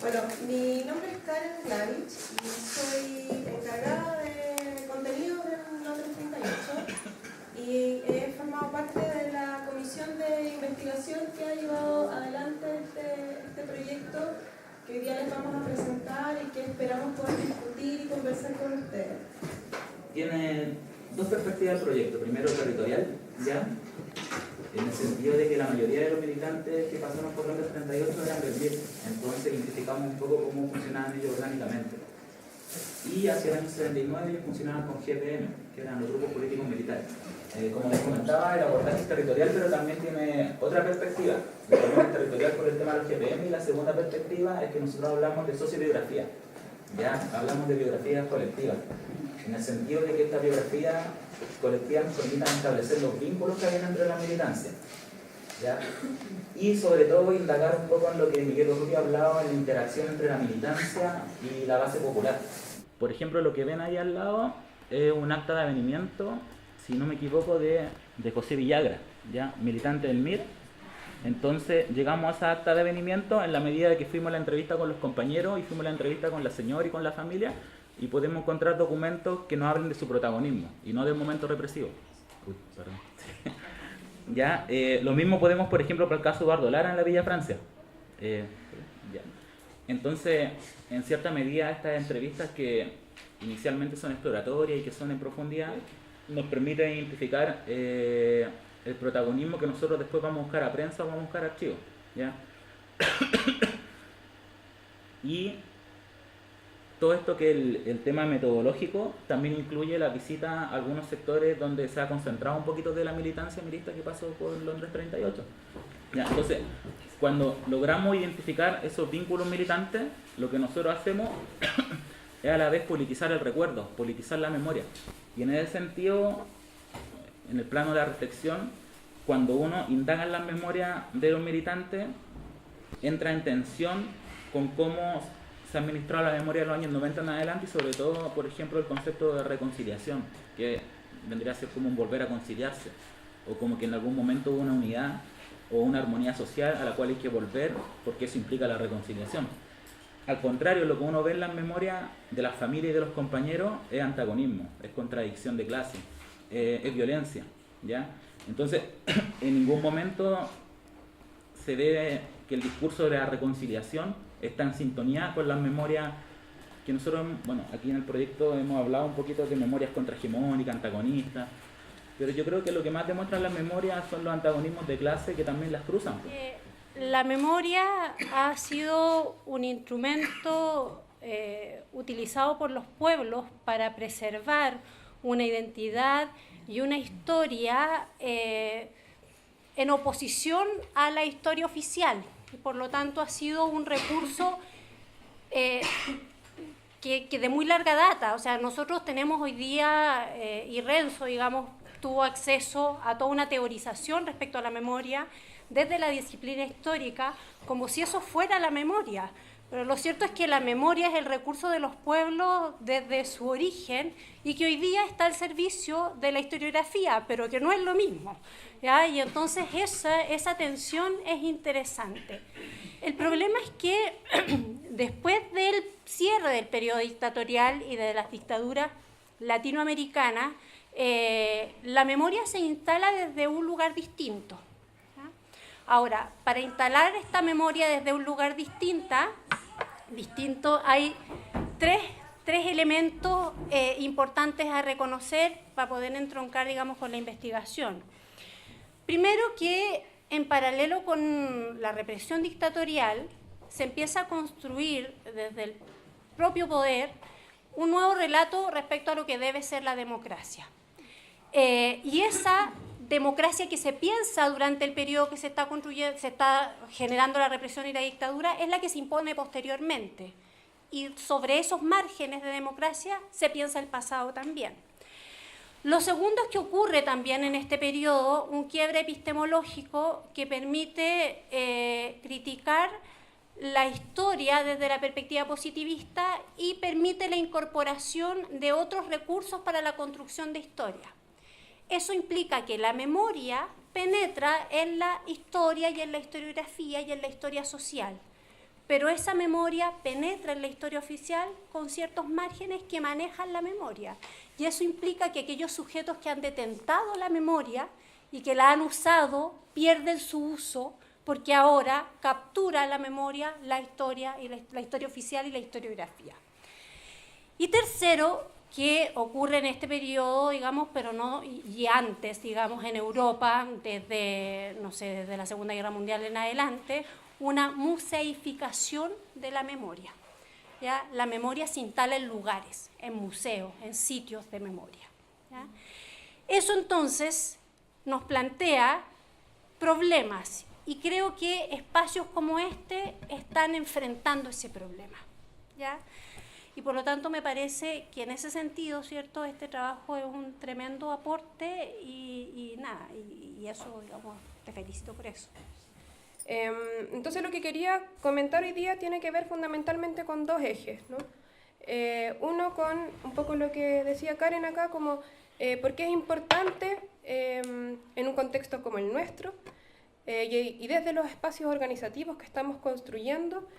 Bueno, mi nombre es Karen Glavich y soy encargada de contenido del Londres 38 y he formado parte de la comisión de investigación que ha llevado adelante este proyecto que hoy día les vamos a presentar y que esperamos poder discutir y conversar con ustedes. Tiene dos perspectivas del proyecto. Primero, territorial, ¿ya? En el sentido de que la mayoría de los militantes que pasaron por Londres 38 eran del MIR, entonces identificamos un poco cómo funcionaban ellos orgánicamente. Y hacia el año 79 ellos funcionaban con GPM, que eran los grupos políticos militares. Como les comentaba, el abordaje es territorial, pero también tiene otra perspectiva. El territorial por el tema de los GPM, y la segunda perspectiva es que nosotros hablamos de sociobiografía, ¿ya? Hablamos de biografías colectivas, en el sentido de que esta biografía colectiva nos permita establecer los vínculos que hay entre la militancia, ¿ya? Y sobre todo indagar un poco en lo que Miguel Urrutia hablaba en la interacción entre la militancia y la base popular. Por ejemplo, lo que ven ahí al lado es un acta de avenimiento, si no me equivoco, de José Villagra, ¿ya? Militante del MIR. Entonces llegamos a esa acta de avenimiento en la medida de que fuimos a la entrevista con los compañeros y fuimos a la entrevista con la señora y con la familia, y podemos encontrar documentos que nos hablen de su protagonismo y no del momento represivo. Uy, perdón. ¿Ya? Lo mismo podemos, por ejemplo, para el caso de Eduardo Lara en la Villa Francia. Ya. Entonces, en cierta medida, estas entrevistas que inicialmente son exploratorias y que son en profundidad, nos permiten identificar el protagonismo que nosotros después vamos a buscar a prensa o vamos a buscar a archivos, ¿ya? Y todo esto que el tema metodológico también incluye la visita a algunos sectores donde se ha concentrado un poquito de la militancia milista que pasó por Londres 38. ¿Ya? Entonces, cuando logramos identificar esos vínculos militantes, lo que nosotros hacemos es a la vez politizar el recuerdo, politizar la memoria. Y en ese sentido, en el plano de la reflexión, cuando uno indaga en las memorias de los militantes, entra en tensión con cómo se ha administrado la memoria de los años 90 en adelante y sobre todo, por ejemplo, el concepto de reconciliación, que vendría a ser como un volver a conciliarse, o como que en algún momento hubo una unidad o una armonía social a la cual hay que volver porque eso implica la reconciliación. Al contrario, lo que uno ve en las memorias de las familias y de los compañeros es antagonismo, es contradicción de clase, es violencia, ¿ya? Entonces, en ningún momento se ve que el discurso de la reconciliación está en sintonía con las memorias que nosotros, bueno, aquí en el proyecto hemos hablado un poquito de memorias contrahegemónicas, antagonistas, pero yo creo que lo que más demuestran las memorias son los antagonismos de clase que también las cruzan. La memoria ha sido un instrumento utilizado por los pueblos para preservar una identidad y una historia en oposición a la historia oficial. Y por lo tanto ha sido un recurso que de muy larga data. O sea, nosotros tenemos hoy día, y Renzo, digamos, tuvo acceso a toda una teorización respecto a la memoria desde la disciplina histórica, como si eso fuera la memoria. Pero lo cierto es que la memoria es el recurso de los pueblos desde su origen y que hoy día está al servicio de la historiografía, pero que no es lo mismo, ¿ya? Y entonces esa tensión es interesante. El problema es que después del cierre del periodo dictatorial y de las dictaduras latinoamericanas, la memoria se instala desde un lugar distinto. Ahora, para instalar esta memoria desde un lugar distinto, hay tres elementos importantes a reconocer para poder entroncar, digamos, con la investigación. Primero, que en paralelo con la represión dictatorial se empieza a construir desde el propio poder un nuevo relato respecto a lo que debe ser la democracia. Y esa democracia que se piensa durante el periodo que se está construyendo, se está generando la represión y la dictadura, es la que se impone posteriormente. Y sobre esos márgenes de democracia se piensa el pasado también. Lo segundo es que ocurre también en este periodo un quiebre epistemológico que permite criticar la historia desde la perspectiva positivista y permite la incorporación de otros recursos para la construcción de historia. Eso implica que la memoria penetra en la historia y en la historiografía y en la historia social, pero esa memoria penetra en la historia oficial con ciertos márgenes que manejan la memoria. Y eso implica que aquellos sujetos que han detentado la memoria y que la han usado pierden su uso, porque ahora captura la memoria, la historia oficial y la historiografía. Y tercero, que ocurre en este periodo, digamos, pero no, y antes, digamos, en Europa, desde la Segunda Guerra Mundial en adelante, una museificación de la memoria. ¿Ya? La memoria se instala en lugares, en museos, en sitios de memoria. ¿Ya? Eso entonces nos plantea problemas, y creo que espacios como este están enfrentando ese problema. ¿Ya? Y por lo tanto me parece que en ese sentido, ¿cierto?, este trabajo es un tremendo aporte y eso, digamos, te felicito por eso. Entonces lo que quería comentar hoy día tiene que ver fundamentalmente con dos ejes, ¿no? Uno con un poco lo que decía Karen acá, como por qué es importante en un contexto como el nuestro y desde los espacios organizativos que estamos construyendo,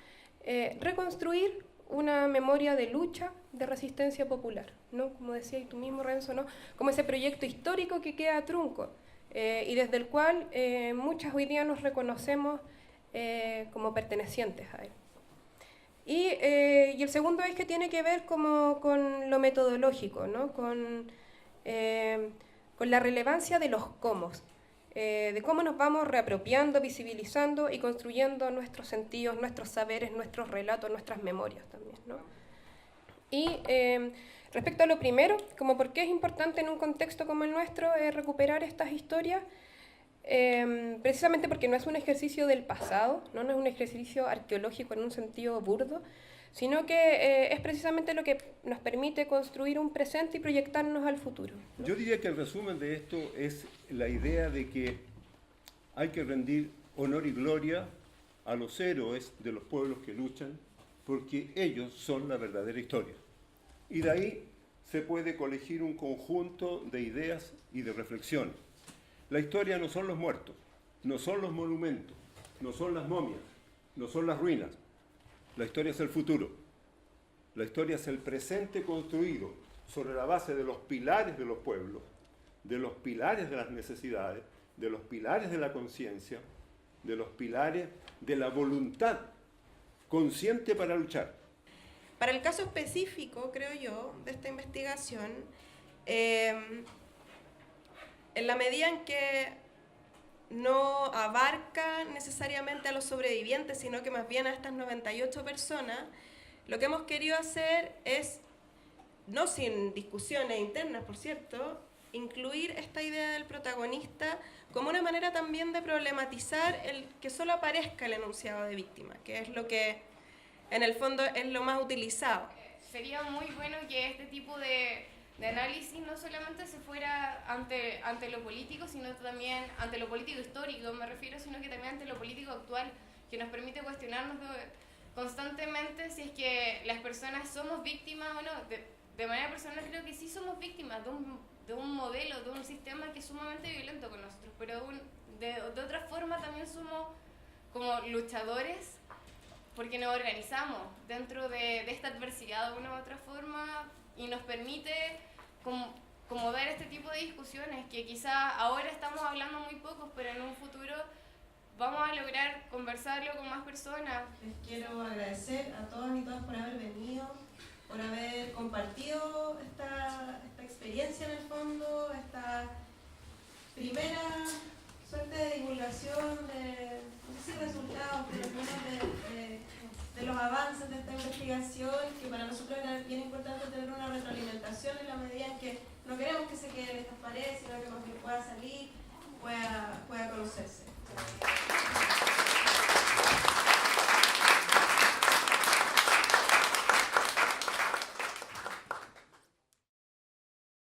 reconstruir una memoria de lucha, de resistencia popular, ¿no? Como decías tú mismo, Renzo, ¿no? Como ese proyecto histórico que queda trunco y desde el cual muchas hoy día nos reconocemos como pertenecientes a él. Y el segundo es que tiene que ver como con lo metodológico, ¿no? Con la relevancia de los cómo, de cómo nos vamos reapropiando, visibilizando y construyendo nuestros sentidos, nuestros saberes, nuestros relatos, nuestras memorias también, ¿no? Y respecto a lo primero, como por qué es importante en un contexto como el nuestro recuperar estas historias, precisamente porque no es un ejercicio del pasado, no es un ejercicio arqueológico en un sentido burdo, sino que es precisamente lo que nos permite construir un presente y proyectarnos al futuro, ¿no? Yo diría que el resumen de esto es la idea de que hay que rendir honor y gloria a los héroes de los pueblos que luchan, porque ellos son la verdadera historia. Y de ahí se puede colegir un conjunto de ideas y de reflexiones. La historia no son los muertos, no son los monumentos, no son las momias, no son las ruinas. La historia es el futuro. La historia es el presente construido sobre la base de los pilares de los pueblos, de los pilares de las necesidades, de los pilares de la conciencia, de los pilares de la voluntad consciente para luchar. Para el caso específico, creo yo, de esta investigación, en la medida en que no abarca necesariamente a los sobrevivientes, sino que más bien a estas 98 personas, lo que hemos querido hacer es, no sin discusiones internas, por cierto, incluir esta idea del protagonista como una manera también de problematizar el que solo aparezca el enunciado de víctima, que es lo que en el fondo es lo más utilizado. Sería muy bueno que este tipo de análisis no solamente se fuera ante lo político, sino también ante lo político histórico, me refiero, sino que también ante lo político actual, que nos permite cuestionarnos constantemente si es que las personas somos víctimas o no. De manera personal creo que sí somos víctimas de un modelo, de un sistema que es sumamente violento con nosotros, pero de otra forma también somos como luchadores porque nos organizamos dentro de esta adversidad de una u otra forma y nos permite como dar este tipo de discusiones que quizá ahora estamos hablando muy pocos, pero en un futuro vamos a lograr conversarlo con más personas. Les quiero agradecer a todas y todas por haber venido, por haber compartido esta experiencia en el fondo, esta primera suerte de divulgación de, no sé si resultados, pero al menos de los avances de esta investigación, que para nosotros era bien importante tener una retroalimentación en la medida en que no queremos que se quede en estas paredes, sino que más bien pueda salir, pueda conocerse.